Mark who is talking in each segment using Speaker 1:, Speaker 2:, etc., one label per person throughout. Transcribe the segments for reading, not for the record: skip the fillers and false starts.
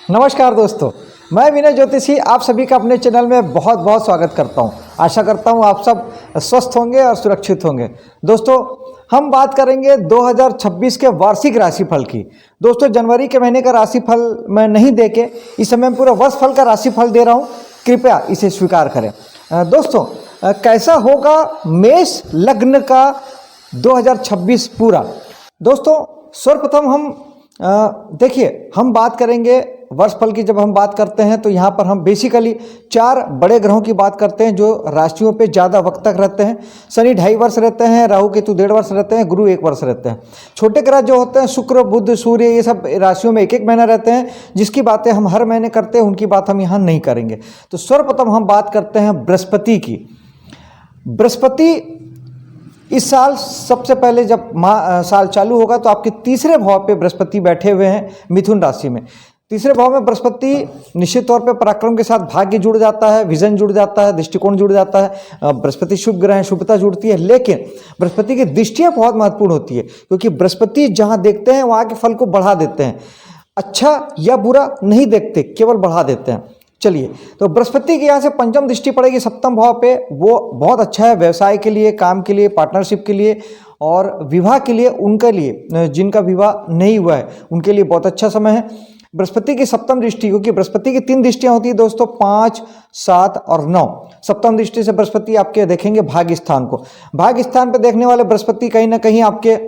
Speaker 1: नमस्कार दोस्तों, मैं विनय ज्योतिषी आप सभी का अपने चैनल में बहुत बहुत स्वागत करता हूं। आशा करता हूं आप सब स्वस्थ होंगे और सुरक्षित होंगे। दोस्तों, हम बात करेंगे 2026 के वार्षिक राशिफल की। दोस्तों, जनवरी के महीने का राशिफल मैं नहीं देके इस समय पूरा वर्ष फल का राशिफल दे रहा हूं, कृपया इसे स्वीकार करें। दोस्तों, कैसा होगा मेष लग्न का 2026 पूरा। दोस्तों, सर्वप्रथम हम देखिए, हम बात करेंगे वर्ष फल की। जब हम बात करते हैं तो यहाँ पर हम बेसिकली 4 बड़े ग्रहों की बात करते हैं जो राशियों पे ज़्यादा वक्त तक रहते हैं। शनि 2.5 वर्ष रहते हैं, राहु केतु 1.5 वर्ष रहते हैं, गुरु 1 वर्ष रहते हैं। छोटे ग्रह जो होते हैं शुक्र बुध सूर्य, ये सब राशियों में 1-1 महीना रहते हैं, जिसकी बातें हम हर महीने करते हैं, उनकी बात हम यहाँ नहीं करेंगे। तो सर्वप्रथम हम बात करते हैं बृहस्पति की। बृहस्पति इस साल सबसे पहले जब साल चालू होगा तो आपके तीसरे भाव पे बृहस्पति बैठे हुए हैं मिथुन राशि में। तीसरे भाव में बृहस्पति निश्चित तौर पे पराक्रम के साथ भाग्य जुड़ जाता है, विजन जुड़ जाता है, दृष्टिकोण जुड़ जाता है। बृहस्पति शुभ ग्रह है, शुभता जुड़ती है, लेकिन बृहस्पति की दृष्टियां बहुत महत्वपूर्ण होती है, क्योंकि बृहस्पति जहां देखते हैं वहां के फल को बढ़ा देते हैं। अच्छा या बुरा नहीं देखते, केवल बढ़ा देते हैं। चलिए, तो बृहस्पति की यहाँ से पंचम दृष्टि पड़ेगी सप्तम भाव पे। वो बहुत अच्छा है व्यवसाय के लिए, काम के लिए, पार्टनरशिप के लिए और विवाह के लिए। उनके लिए जिनका विवाह नहीं हुआ है उनके लिए बहुत अच्छा समय है। बृहस्पति की सप्तम दृष्टि, क्योंकि बृहस्पति की 3 दृष्टियां होती है दोस्तों, 5, 7 और 9। सप्तम दृष्टि से बृहस्पति आपके देखेंगे भाग्य स्थान को। भाग्य स्थान पर देखने वाले बृहस्पति कहीं ना कहीं आपके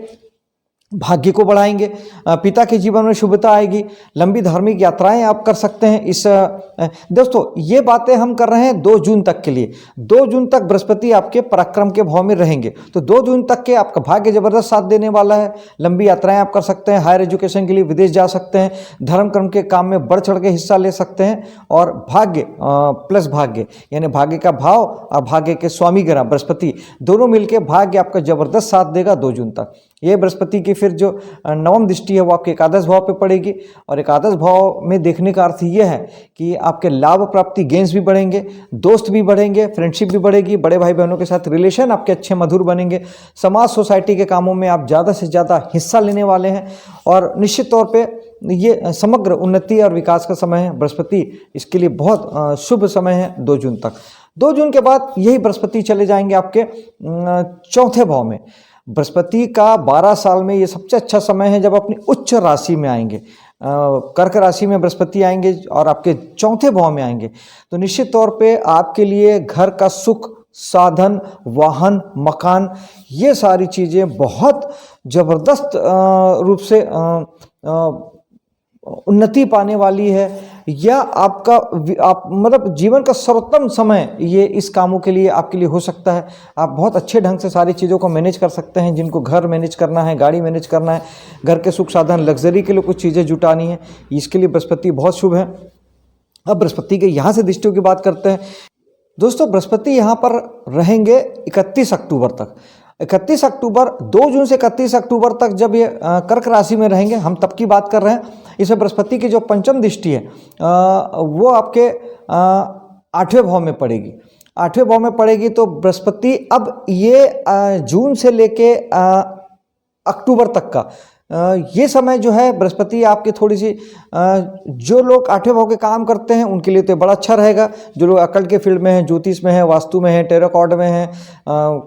Speaker 1: भाग्य को बढ़ाएंगे, पिता के जीवन में शुभता आएगी, लंबी धार्मिक यात्राएं आप कर सकते हैं। इस दोस्तों, ये बातें हम कर रहे हैं 2 जून तक के लिए। 2 जून तक बृहस्पति आपके पराक्रम के भाव में रहेंगे, तो 2 जून तक के आपका भाग्य जबरदस्त साथ देने वाला है। लंबी यात्राएं आप कर सकते हैं, हायर एजुकेशन के लिए विदेश जा सकते हैं, धर्म कर्म के काम में बढ़ चढ़ के हिस्सा ले सकते हैं। और भाग्य प्लस भाग्य, यानी भाग्य का भाव और भाग्य के स्वामी ग्रह बृहस्पति दोनों मिलकर भाग्य आपका जबरदस्त साथ देगा 2 जून तक। ये बृहस्पति की फिर जो 9वीं दृष्टि है वो आपके एकादश भाव पे पड़ेगी, और एकादश भाव में देखने का अर्थ ये है कि आपके लाभ प्राप्ति गेंस भी बढ़ेंगे, दोस्त भी बढ़ेंगे, फ्रेंडशिप भी बढ़ेगी, बड़े भाई बहनों के साथ रिलेशन आपके अच्छे मधुर बनेंगे, समाज सोसाइटी के कामों में आप ज़्यादा से ज़्यादा हिस्सा लेने वाले हैं, और निश्चित तौर पर ये समग्र उन्नति और विकास का समय है। बृहस्पति इसके लिए बहुत शुभ समय है 2 जून तक। 2 जून के बाद यही बृहस्पति चले जाएंगे आपके 4थे भाव में। बृहस्पति का 12 साल में ये सबसे अच्छा समय है जब अपनी उच्च राशि में आएंगे। कर्क राशि में बृहस्पति आएंगे और आपके 4थे भाव में आएंगे, तो निश्चित तौर पे आपके लिए घर का सुख, साधन, वाहन, मकान, ये सारी चीज़ें बहुत ज़बरदस्त रूप से उन्नति पाने वाली है। या आपका आप मतलब जीवन का सर्वोत्तम समय ये इस कामों के लिए आपके लिए हो सकता है। आप बहुत अच्छे ढंग से सारी चीज़ों को मैनेज कर सकते हैं। जिनको घर मैनेज करना है, गाड़ी मैनेज करना है, घर के सुख साधन, लग्जरी के लिए कुछ चीज़ें जुटानी है, इसके लिए बृहस्पति बहुत शुभ है। अब बृहस्पति के यहाँ से दृष्टियों की बात करते हैं। दोस्तों, बृहस्पति यहाँ पर रहेंगे 31 अक्टूबर तक। 31 अक्टूबर 2 जून से 31 अक्टूबर तक जब ये कर्क राशि में रहेंगे, हम तब की बात कर रहे हैं। इसमें बृहस्पति की जो पंचम दृष्टि है वो आपके 8वें भाव में पड़ेगी। 8वें भाव में पड़ेगी तो बृहस्पति अब ये जून से लेके अक्टूबर तक का ये समय जो है बृहस्पति आपके थोड़ी सी जो लोग 8वें भाव के काम करते हैं उनके लिए तो बड़ा अच्छा रहेगा। जो लोग अकल के फील्ड में हैं, ज्योतिष में हैं, वास्तु में हैं, टेरो कार्ड में हैं,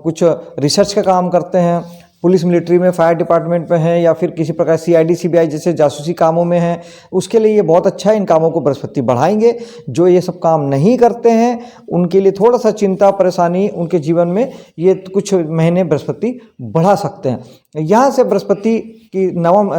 Speaker 1: कुछ रिसर्च का काम करते हैं, पुलिस मिलिट्री में, फायर डिपार्टमेंट में है, या फिर किसी प्रकार CID CBI जैसे जासूसी कामों में है, उसके लिए ये बहुत अच्छा है। इन कामों को बृहस्पति बढ़ाएंगे। जो ये सब काम नहीं करते हैं उनके लिए थोड़ा सा चिंता परेशानी उनके जीवन में ये कुछ महीने बृहस्पति बढ़ा सकते हैं। यहाँ से बृहस्पति की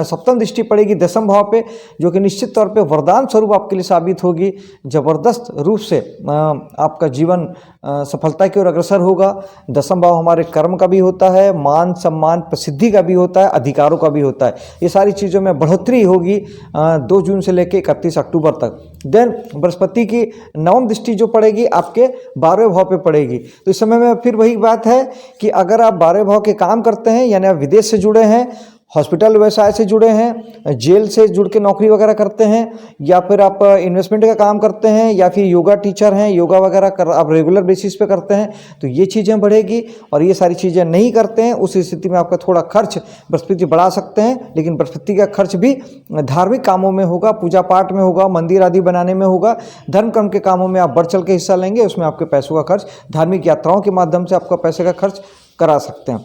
Speaker 1: सप्तम दृष्टि पड़ेगी 10वें भाव पे, जो कि निश्चित तौर पे वरदान स्वरूप आपके लिए साबित होगी। जबरदस्त रूप से आपका जीवन सफलता की ओर अग्रसर होगा। 10वां भाव हमारे कर्म का भी होता है, मान सम्मान प्रसिद्धि का भी होता है, अधिकारों का भी होता है। ये सारी चीज़ों में बढ़ोतरी होगी 2 जून से लेकर 31 अक्टूबर तक। देन बृहस्पति की 9वीं दृष्टि जो पड़ेगी आपके 12वें भाव पे पड़ेगी। तो इस समय में फिर वही बात है कि अगर आप 12वें भाव के काम करते हैं, यानी आप विदेश से जुड़े हैं, हॉस्पिटल व्यवसाय से जुड़े हैं, जेल से जुड़ के नौकरी वगैरह करते हैं, या फिर आप इन्वेस्टमेंट का काम करते हैं, या फिर योगा टीचर हैं, योगा वगैरह आप रेगुलर बेसिस पे करते हैं, तो ये चीज़ें बढ़ेगी। और ये सारी चीज़ें नहीं करते हैं, उस स्थिति में आपका थोड़ा खर्च बृहस्पति बढ़ा सकते हैं, लेकिन बृहस्पति का खर्च भी धार्मिक कामों में होगा, पूजा पाठ में होगा, मंदिर आदि बनाने में होगा। धर्म कर्म के कामों में आप बढ़ चढ़ के हिस्सा लेंगे, उसमें आपके पैसों का खर्च, धार्मिक यात्राओं के माध्यम से आपका पैसे का खर्च करा सकते हैं।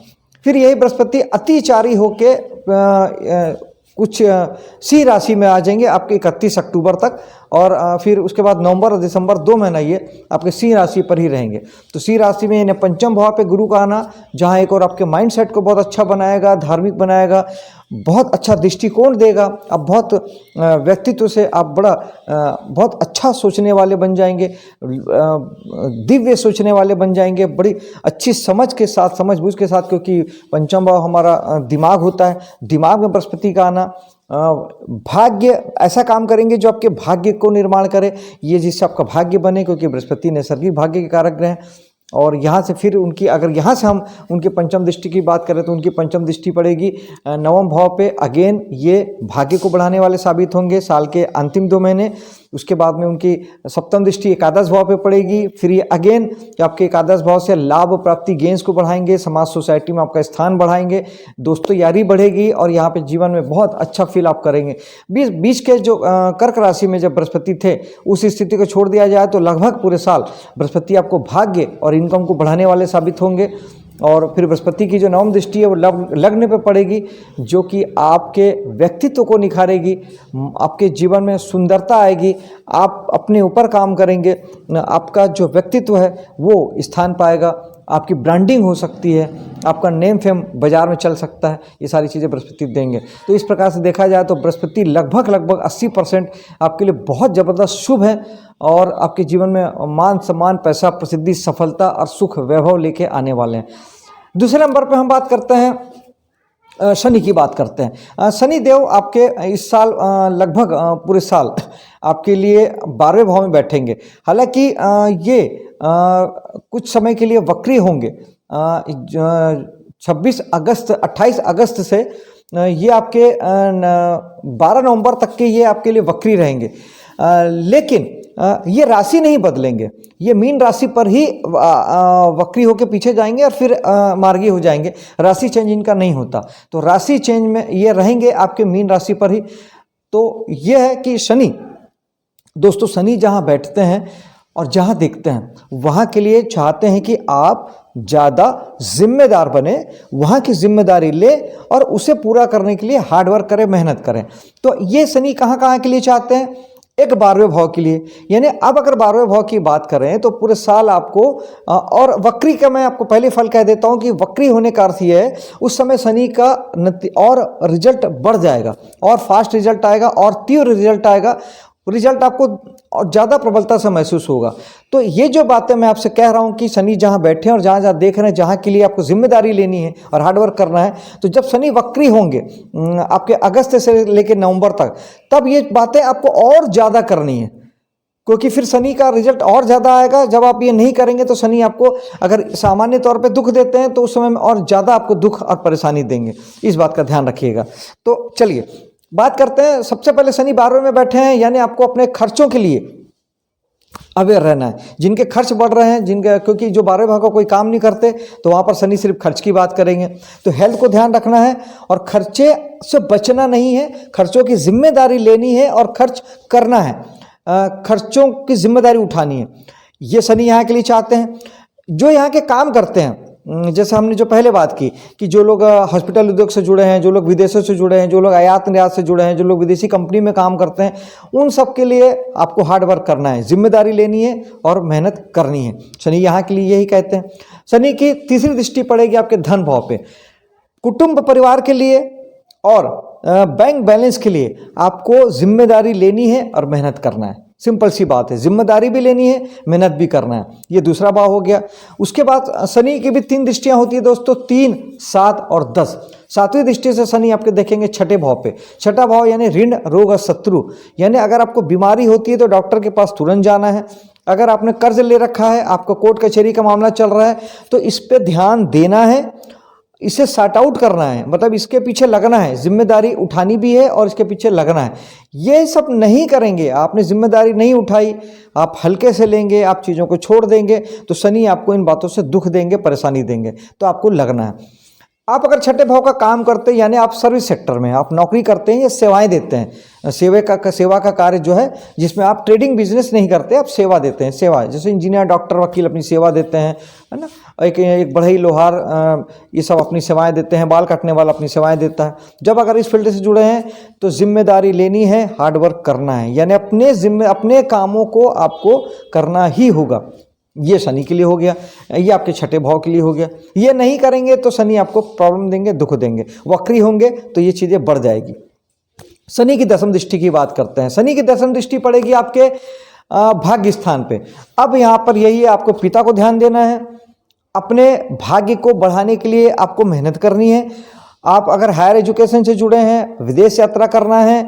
Speaker 1: फिर यही बृहस्पति अतिचारी होके कुछ सिंह राशि में आ जाएंगे आपके 31 अक्टूबर तक, और फिर उसके बाद नवंबर और दिसंबर 2 महीना ये आपके सिंह राशि पर ही रहेंगे। तो सिंह राशि में इन्हें पंचम भाव पे गुरु का आना, जहाँ एक और आपके माइंडसेट को बहुत अच्छा बनाएगा, धार्मिक बनाएगा, बहुत अच्छा दृष्टिकोण देगा। आप बहुत व्यक्तित्व से आप बहुत अच्छा सोचने वाले बन जाएंगे, दिव्य सोचने वाले बन जाएंगे, बड़ी अच्छी समझ के साथ, समझबूझ के साथ, क्योंकि पंचम भाव हमारा दिमाग होता है। दिमाग में बृहस्पति का आना, भाग्य, ऐसा काम करेंगे जो आपके भाग्य को निर्माण करे, ये जिससे आपका भाग्य बने, क्योंकि बृहस्पति नैसर्गिक भाग्य के कारक ग्रह हैं। और यहाँ से फिर उनकी, अगर यहाँ से हम उनके पंचम दृष्टि की बात करें तो उनकी पंचम दृष्टि पड़ेगी नवम भाव पे। अगेन ये भाग्य को बढ़ाने वाले साबित होंगे साल के अंतिम 2 महीने। उसके बाद में उनकी सप्तम दृष्टि एकादश भाव पे पड़ेगी। फिर ये अगेन आपके एकादश भाव से लाभ प्राप्ति, गेंस को बढ़ाएंगे, समाज सोसाइटी में आपका स्थान बढ़ाएंगे, दोस्तों यारी बढ़ेगी, और यहाँ पे जीवन में बहुत अच्छा फील आप करेंगे। बीच के जो कर्क राशि में जब बृहस्पति थे, उस स्थिति को छोड़ दिया जाए तो लगभग पूरे साल बृहस्पति आपको भाग्य और इनकम को बढ़ाने वाले साबित होंगे। और फिर बृहस्पति की जो नवम दृष्टि है वो लग्न पे पड़ेगी, जो कि आपके व्यक्तित्व को निखारेगी, आपके जीवन में सुंदरता आएगी, आप अपने ऊपर काम करेंगे, आपका जो व्यक्तित्व है वो स्थान पाएगा, आपकी ब्रांडिंग हो सकती है, आपका नेम फेम बाजार में चल सकता है। ये सारी चीज़ें बृहस्पति देंगे। तो इस प्रकार से देखा जाए तो बृहस्पति लगभग 80% आपके लिए बहुत ज़बरदस्त शुभ है, और आपके जीवन में मान सम्मान, पैसा, प्रसिद्धि, सफलता और सुख वैभव लेके आने वाले हैं। दूसरे नंबर पे हम बात करते हैं, शनि की बात करते हैं। शनि देव आपके इस साल लगभग पूरे साल आपके लिए 12वें भाव में बैठेंगे। हालांकि ये कुछ समय के लिए वक्री होंगे। 28 अगस्त से ये आपके 12 नवंबर तक के ये आपके लिए वक्री रहेंगे, लेकिन ये राशि नहीं बदलेंगे। ये मीन राशि पर ही वक्री होकर पीछे जाएंगे और फिर मार्गी हो जाएंगे। राशि चेंज इनका नहीं होता, तो राशि चेंज में ये रहेंगे आपके मीन राशि पर ही। तो ये है कि शनि, दोस्तों शनि जहाँ बैठते हैं और जहाँ देखते हैं, वहाँ के लिए चाहते हैं कि आप ज़्यादा जिम्मेदार बने, वहाँ की जिम्मेदारी ले और उसे पूरा करने के लिए हार्डवर्क करें, मेहनत करें। तो ये शनि कहाँ कहाँ के लिए चाहते हैं? एक 12वें भाव के लिए। यानी अब अगर 12वें भाव की बात करें तो पूरे साल आपको, और वक्री का मैं आपको पहले फल कह देता हूं कि वक्री होने का अर्थ ये है उस समय शनि का और रिजल्ट बढ़ जाएगा, और फास्ट रिजल्ट आएगा, और तीव्र रिजल्ट आएगा, रिजल्ट आपको और ज़्यादा प्रबलता से महसूस होगा। तो ये जो बातें मैं आपसे कह रहा हूँ कि शनि जहाँ बैठे हैं और जहाँ जहाँ देख रहे हैं, जहाँ के लिए आपको जिम्मेदारी लेनी है और हार्डवर्क करना है, तो जब शनि वक्री होंगे आपके अगस्त से लेकर नवंबर तक, तब ये बातें आपको और ज़्यादा करनी है, क्योंकि फिर शनि का रिजल्ट और ज़्यादा आएगा। जब आप ये नहीं करेंगे तो शनि आपको अगर सामान्य तौर पे दुख देते हैं तो उस समय में और ज़्यादा आपको दुख और परेशानी देंगे। इस बात का ध्यान रखिएगा। तो चलिए बात करते हैं। सबसे पहले शनि 12वें में बैठे हैं, यानी आपको अपने खर्चों के लिए अवेयर रहना है। जिनके खर्च बढ़ रहे हैं, जिनके, क्योंकि जो 12वें भाव का कोई काम नहीं करते तो वहाँ पर शनि सिर्फ खर्च की बात करेंगे। तो हेल्थ को ध्यान रखना है और खर्चे से बचना नहीं है, खर्चों की जिम्मेदारी लेनी है और खर्च करना है, खर्चों की जिम्मेदारी उठानी है। ये शनि यहाँ के लिए चाहते हैं। जो यहाँ के काम करते हैं, जैसे हमने जो पहले बात की कि जो लोग हॉस्पिटल उद्योग से जुड़े हैं, जो लोग विदेशों से जुड़े हैं, जो लोग आयात निर्यात से जुड़े हैं, जो लोग विदेशी कंपनी में काम करते हैं, उन सब के लिए आपको हार्ड वर्क करना है, जिम्मेदारी लेनी है और मेहनत करनी है। शनि यहाँ के लिए यही कहते हैं। शनि की तीसरी दृष्टि पड़ेगी आपके धन भाव पे। कुटुंब परिवार के लिए और बैंक बैलेंस के लिए आपको जिम्मेदारी लेनी है और मेहनत करना है। सिंपल सी बात है, जिम्मेदारी भी लेनी है, मेहनत भी करना है। ये दूसरा भाव हो गया। उसके बाद शनि की भी 3 दृष्टियां होती है दोस्तों, 3, 7 और 10। 7वीं दृष्टि से शनि आपके देखेंगे 6ठे भाव पे। 6ठा भाव यानी ऋण, रोग और शत्रु, यानी अगर आपको बीमारी होती है तो डॉक्टर के पास तुरंत जाना है। अगर आपने कर्ज ले रखा है, आपको कोर्ट कचहरी का मामला चल रहा है, तो इस पर ध्यान देना है। इसे सॉर्ट आउट करना है, मतलब इसके पीछे लगना है, जिम्मेदारी उठानी भी है और इसके पीछे लगना है। ये सब नहीं करेंगे, आपने जिम्मेदारी नहीं उठाई, आप हल्के से लेंगे, आप चीज़ों को छोड़ देंगे, तो शनि आपको इन बातों से दुख देंगे, परेशानी देंगे। तो आपको लगना है। आप अगर छठे भाव का काम करते हैं, यानी आप सर्विस सेक्टर में आप नौकरी करते हैं या सेवाएं देते हैं, सेवा का कार्य जो है, जिसमें आप ट्रेडिंग बिजनेस नहीं करते, आप सेवा देते हैं, सेवा, जैसे इंजीनियर, डॉक्टर, वकील अपनी सेवा देते हैं, है ना, एक बढ़ई, लोहार, ये सब अपनी सेवाएं देते हैं, बाल काटने वाला अपनी सेवाएं देता है। जब अगर इस फील्ड से जुड़े हैं तो जिम्मेदारी लेनी है, हार्डवर्क करना है, यानी अपने कामों को आपको करना ही होगा। ये शनि के लिए हो गया, ये आपके छठे भाव के लिए हो गया। ये नहीं करेंगे तो शनि आपको प्रॉब्लम देंगे, दुख देंगे, वक्री होंगे तो ये चीज़ें बढ़ जाएगी। शनि की दशम दृष्टि की बात करते हैं। शनि की दशम दृष्टि पड़ेगी आपके भाग्य स्थान पे। अब यहाँ पर यही है, आपको पिता को ध्यान देना है, अपने भाग्य को बढ़ाने के लिए आपको मेहनत करनी है। आप अगर हायर एजुकेशन से जुड़े हैं, विदेश यात्रा करना है,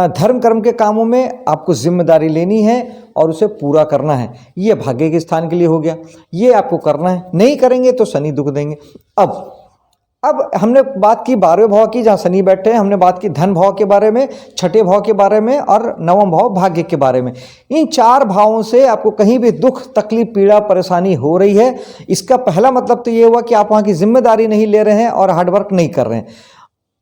Speaker 1: धर्म कर्म के कामों में आपको जिम्मेदारी लेनी है और उसे पूरा करना है। ये भाग्य के स्थान के लिए हो गया, ये आपको करना है। नहीं करेंगे तो शनि दुख देंगे। अब हमने बात की 12वें भाव की, जहाँ शनि बैठे हैं। हमने बात की धन भाव के बारे में, छठे भाव के बारे में और नवम भाव भाग्य के बारे में। इन 4 भावों से आपको कहीं भी दुख, तकलीफ, पीड़ा, परेशानी हो रही है, इसका पहला मतलब तो ये हुआ कि आप वहाँ की जिम्मेदारी नहीं ले रहे हैं और हार्डवर्क नहीं कर रहे हैं।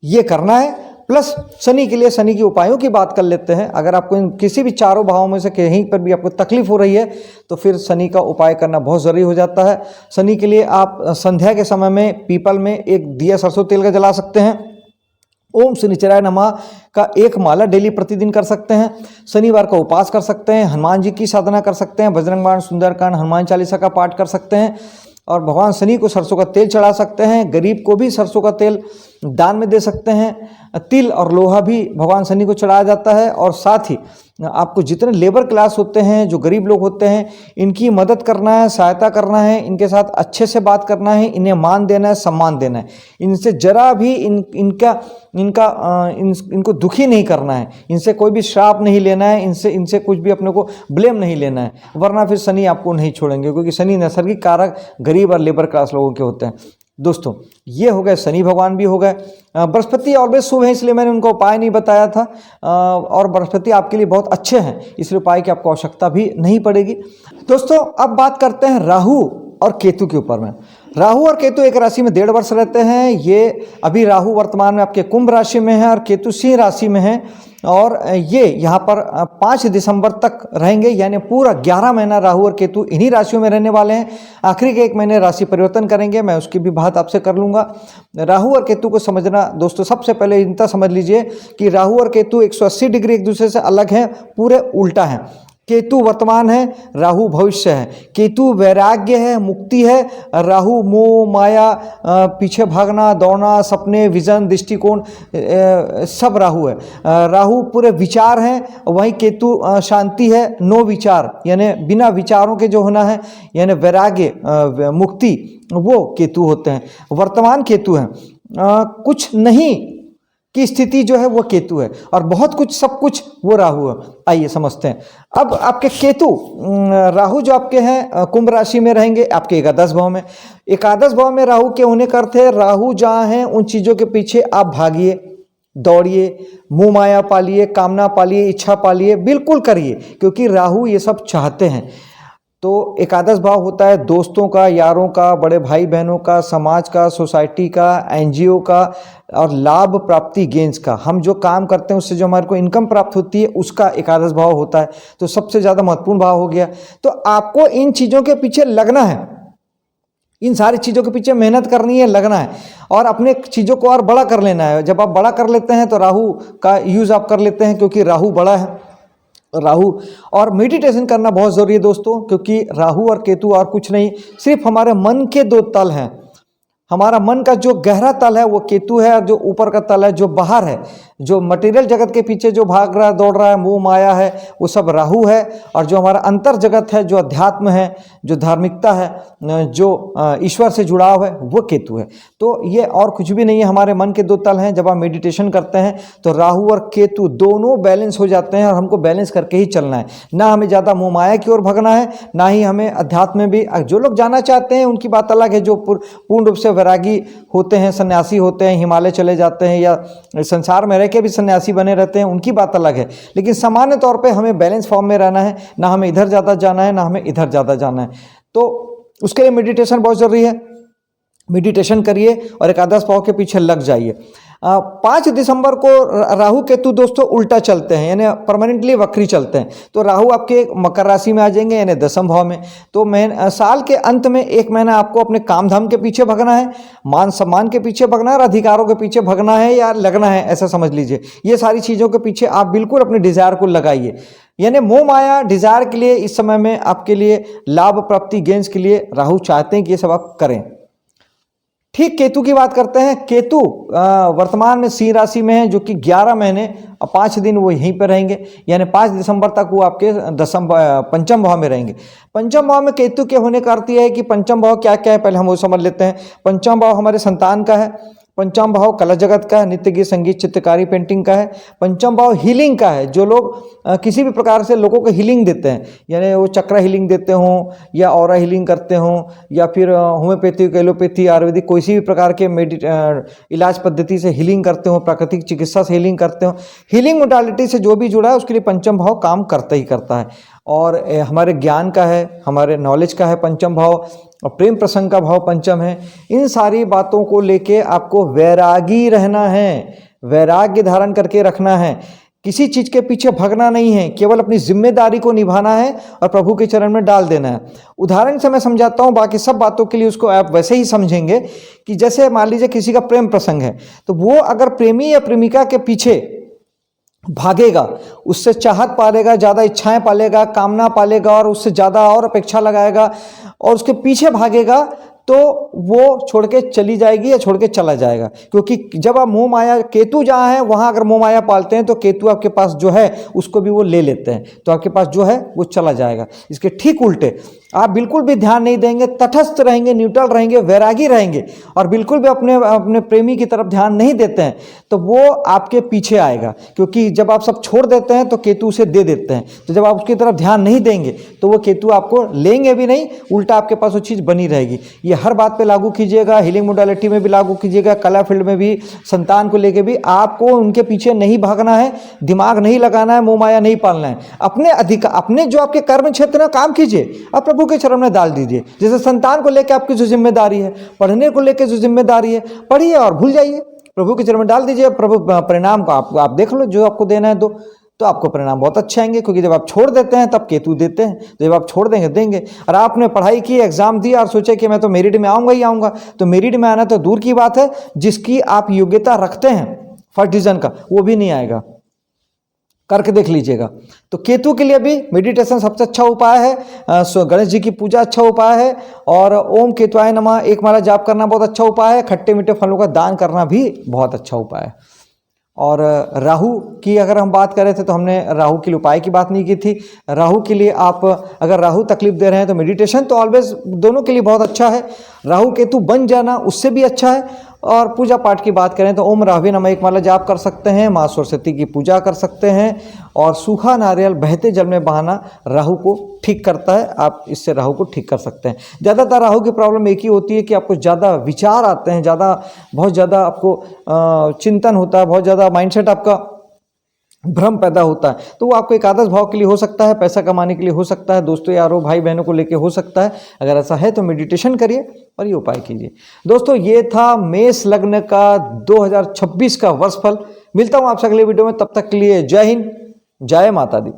Speaker 1: ये करना है। प्लस शनि के लिए शनि के उपायों की बात कर लेते हैं। अगर आपको इन किसी भी 4 भावों में से कहीं पर भी आपको तकलीफ हो रही है तो फिर शनि का उपाय करना बहुत ज़रूरी हो जाता है। शनि के लिए आप संध्या के समय में पीपल में एक दिया सरसों तेल का जला सकते हैं। ओम शनिचराय नमः का 1 माला डेली प्रतिदिन कर सकते हैं। शनिवार का उपवास कर सकते हैं, हनुमान जी की साधना कर सकते हैं, बजरंग बाण, सुंदरकांड, हनुमान चालीसा का पाठ कर सकते हैं और भगवान शनि को सरसों का तेल चढ़ा सकते हैं। गरीब को भी सरसों का तेल दान में दे सकते हैं। तिल और लोहा भी भगवान शनि को चढ़ाया जाता है। और साथ ही आपको जितने लेबर क्लास होते हैं, जो गरीब लोग होते हैं, इनकी मदद करना है, सहायता करना है, इनके साथ अच्छे से बात करना है, इन्हें मान देना है, सम्मान देना है। इनसे जरा भी इनको दुखी नहीं करना है, इनसे कोई भी श्राप नहीं लेना है, इनसे कुछ भी अपने को ब्लेम नहीं लेना है, वरना फिर शनि आपको नहीं छोड़ेंगे, क्योंकि शनि नैसर्गिक कारक गरीब और लेबर क्लास लोगों के होते हैं। दोस्तों, ये हो गए शनि भगवान भी हो गए। बृहस्पति ऑलवेज शुभ है, इसलिए मैंने उनको उपाय नहीं बताया था। और बृहस्पति आपके लिए बहुत अच्छे हैं, इसलिए उपाय की आपको आवश्यकता भी नहीं पड़ेगी। दोस्तों, अब बात करते हैं राहु और केतु के ऊपर में। राहु और केतु एक राशि में 1.5 वर्ष रहते हैं। ये अभी राहु वर्तमान में आपके कुंभ राशि में है और केतु सिंह राशि में है। और ये यहाँ पर 5 दिसंबर तक रहेंगे, यानी पूरा 11 महीना राहु और केतु इन्हीं राशियों में रहने वाले हैं। आखिरी के 1 महीने राशि परिवर्तन करेंगे, मैं उसकी भी बात आपसे कर लूँगा। राहु और केतु को समझना दोस्तों, सबसे पहले इतना समझ लीजिए कि राहु और केतु 180 डिग्री एक दूसरे से अलग हैं, पूरे उल्टा हैं। केतु वर्तमान है, राहु भविष्य है। केतु वैराग्य है, मुक्ति है। राहु मोह माया, पीछे भागना, दौड़ना, सपने, विजन, दृष्टिकोण, सब राहु है। राहु पूरे विचार हैं, वहीं केतु शांति है, नो विचार, यानी बिना विचारों के जो होना है, यानी वैराग्य, मुक्ति, वो केतु होते हैं। वर्तमान केतु हैं। कुछ नहीं की स्थिति जो है वो केतु है और बहुत कुछ, सब कुछ वो राहु है। आइए समझते हैं। अब आपके केतु, राहु जो आपके हैं कुंभ राशि में रहेंगे, आपके एकादश भाव में। एकादश भाव में राहु के होने का अर्थ है, राहु जहाँ हैं उन चीज़ों के पीछे आप भागिए, दौड़िए, मुँह माया पालिए, कामना पालिए, इच्छा पालिए, बिल्कुल करिए, क्योंकि राहु ये सब चाहते हैं। तो एकादश भाव होता है दोस्तों का, यारों का, बड़े भाई बहनों का, समाज का, सोसाइटी का, एनजीओ का और लाभ प्राप्ति गेंस का। हम जो काम करते हैं उससे जो हमारे को इनकम प्राप्त होती है उसका एकादश भाव होता है। तो सबसे ज़्यादा महत्वपूर्ण भाव हो गया। तो आपको इन चीज़ों के पीछे लगना है, इन सारी चीज़ों के पीछे मेहनत करनी है, लगना है और अपने चीज़ों को और बड़ा कर लेना है। जब आप बड़ा कर लेते हैं तो राहु का यूज़ आप कर लेते हैं, क्योंकि राहु बड़ा है। राहु और मेडिटेशन करना बहुत ज़रूरी है दोस्तों, क्योंकि राहु और केतु और कुछ नहीं, सिर्फ हमारे मन के 2 तल हैं। हमारा मन का जो गहरा तल है वो केतु है और जो ऊपर का तल है, जो बाहर है, जो मटेरियल जगत के पीछे जो भाग रहा है, दौड़ रहा है, मोह माया है, वो सब राहु है। और जो हमारा अंतर जगत है, जो अध्यात्म है, जो धार्मिकता है, जो ईश्वर से जुड़ाव है, वो केतु है। तो ये और कुछ भी नहीं है, हमारे मन के दो तल हैं। जब हम मेडिटेशन करते हैं तो राहु और केतु दोनों बैलेंस हो जाते हैं, और हमको बैलेंस करके ही चलना है। ना हमें ज़्यादा मोह माया की ओर भगना है, ना ही हमें अध्यात्म में भी। जो लोग जाना चाहते हैं उनकी बात अलग है, जो पूर्ण रूप से वैरागी होते हैं, सन्यासी होते हैं, हिमालय चले जाते हैं, या संसार में रह के भी सन्यासी बने रहते हैं, उनकी बात अलग है। लेकिन सामान्य तौर पे हमें बैलेंस फॉर्म में रहना है, ना हमें इधर ज़्यादा जाना है, ना हमें इधर ज़्यादा जाना है। तो उसके लिए मेडिटेशन बहुत ज़रूरी है। मेडिटेशन करिए और एकादश भाव के पीछे लग जाइए। 5 दिसंबर को राहु केतु दोस्तों उल्टा चलते हैं, यानी परमानेंटली वक्री चलते हैं। तो राहु आपके मकर राशि में आ जाएंगे, यानी 10वें भाव में। तो साल के अंत में 1 महीना आपको अपने काम धाम के पीछे भगना है, मान सम्मान के पीछे भगना है, और अधिकारों के पीछे भगना है या लगना है, ऐसा समझ लीजिए। ये सारी चीज़ों के पीछे आप बिल्कुल अपने डिज़ायर को लगाइए। यानी मोह माया डिज़ायर के लिए इस समय में आपके लिए लाभ प्राप्ति गेंस के लिए राहु चाहते हैं कि ये सब आप करें। ठीक केतु की बात करते हैं। केतु वर्तमान में सिंह राशि में है, जो कि 11 महीने और 5 दिन वो यहीं पर रहेंगे, यानी 5 दिसंबर तक वो आपके पंचम भाव में रहेंगे। पंचम भाव में केतु के होने का अर्थ यह है कि पंचम भाव क्या क्या है, पहले हम वो समझ लेते हैं। पंचम भाव हमारे संतान का है, पंचम भाव कला जगत का है, नृत्य गीत संगीत चित्रकारी पेंटिंग का है। पंचम भाव हीलिंग का है, जो लोग किसी भी प्रकार से लोगों को हीलिंग देते हैं, यानी वो चक्रा हीलिंग देते हों, या ऑरा हीलिंग करते हों, या फिर होम्योपैथी, एलोपैथी, आयुर्वेदिक किसी भी प्रकार के इलाज पद्धति से हीलिंग करते हों, प्राकृतिक चिकित्सा से हीलिंग करते हों, हीलिंग मोडालिटी से जो भी जुड़ा है उसके लिए पंचम भाव काम करता ही करता है। और हमारे ज्ञान का है, हमारे नॉलेज का है पंचम भाव, और प्रेम प्रसंग का भाव पंचम है। इन सारी बातों को लेके आपको वैरागी रहना है, वैराग्य धारण करके रखना है, किसी चीज़ के पीछे भगना नहीं है, केवल अपनी जिम्मेदारी को निभाना है और प्रभु के चरण में डाल देना है। उदाहरण से मैं समझाता हूँ, बाकी सब बातों के लिए उसको आप वैसे ही समझेंगे कि जैसे मान लीजिए किसी का प्रेम प्रसंग है, तो वो अगर प्रेमी या प्रेमिका के पीछे भागेगा, उससे चाहत पालेगा, ज़्यादा इच्छाएं पालेगा, कामना पालेगा, और उससे ज़्यादा और अपेक्षा लगाएगा, और उसके पीछे भागेगा, तो वो छोड़ के चली जाएगी या छोड़ के चला जाएगा। क्योंकि जब आप मोह माया, केतु जहाँ है वहाँ अगर मोह माया पालते हैं तो केतु आपके पास जो है उसको भी वो ले लेते हैं, तो आपके पास जो है वो चला जाएगा। इसके ठीक उल्टे आप बिल्कुल भी ध्यान नहीं देंगे, तटस्थ रहेंगे, न्यूट्रल रहेंगे, वैरागी रहेंगे, और बिल्कुल भी अपने प्रेमी की तरफ ध्यान नहीं देते हैं, तो वो आपके पीछे आएगा। क्योंकि जब आप सब छोड़ देते हैं तो केतु उसे दे देते हैं, तो जब आप उसकी तरफ ध्यान नहीं देंगे तो वो केतु आपको लेंगे भी नहीं, उल्टा आपके पास वो चीज़ बनी रहेगी। ये हर बात पे लागू कीजिएगा, हीलिंग मोडालिटी में भी लागू कीजिएगा, कला फील्ड में भी, संतान को लेके भी। आपको उनके पीछे नहीं भागना है, दिमाग नहीं लगाना है, मोह माया नहीं पालना है। अपने जो आपके कर्म क्षेत्र में काम कीजिए, आप प्रभु के चरण में डाल दीजिए। जैसे संतान को लेकर आपकी जो जिम्मेदारी है, पढ़ने को लेकर जो जिम्मेदारी है, पढ़िए और भूल जाइए, प्रभु के चरण में डाल दीजिए। प्रभु परिणाम को आप देख लो, जो आपको देना है दो, तो आपको परिणाम बहुत अच्छे आएंगे। क्योंकि जब आप छोड़ देते हैं तब केतु देते हैं, तो जब आप छोड़ देंगे। और आपने पढ़ाई की, एग्जाम दिया और सोचे कि मैं तो मेरिट में आऊँगा ही आऊँगा, तो मेरिट में आना तो दूर की बात है, जिसकी आप योग्यता रखते हैं फर्स्ट डिवीजन का, वो भी नहीं आएगा। करके देख लीजिएगा। तो केतु के लिए भी मेडिटेशन सबसे अच्छा उपाय है, गणेश जी की पूजा अच्छा उपाय है, और ओम केतुआय नमः 1 माला जाप करना बहुत अच्छा उपाय है। खट्टे मीठे फलों का दान करना भी बहुत अच्छा उपाय है। और राहु की अगर हम बात करें थे, तो हमने राहु के लिए उपाय की बात नहीं की थी। राहु के लिए आप अगर राहु तकलीफ दे रहे हैं तो मेडिटेशन तो ऑलवेज दोनों के लिए बहुत अच्छा है। राहु केतु बन जाना उससे भी अच्छा है। और पूजा पाठ की बात करें तो ओम राहवे नमः 1 माला जाप कर सकते हैं, माँ सरस्वती की पूजा कर सकते हैं, और सूखा नारियल बहते जल में बहाना राहु को ठीक करता है। आप इससे राहु को ठीक कर सकते हैं। ज़्यादातर राहु की प्रॉब्लम एक ही होती है कि आपको ज़्यादा विचार आते हैं, बहुत ज़्यादा आपको चिंतन होता है, बहुत ज़्यादा माइंडसेट आपका भ्रम पैदा होता है। तो वो आपको एकादश भाव के लिए हो सकता है, पैसा कमाने के लिए हो सकता है, दोस्तों यारों भाई बहनों को लेके हो सकता है। अगर ऐसा है तो मेडिटेशन करिए और ये उपाय कीजिए। दोस्तों ये था मेष लग्न का 2026 का वर्षफल। मिलता हूँ आपसे अगले वीडियो में, तब तक के लिए जय हिंद, जय माता दी।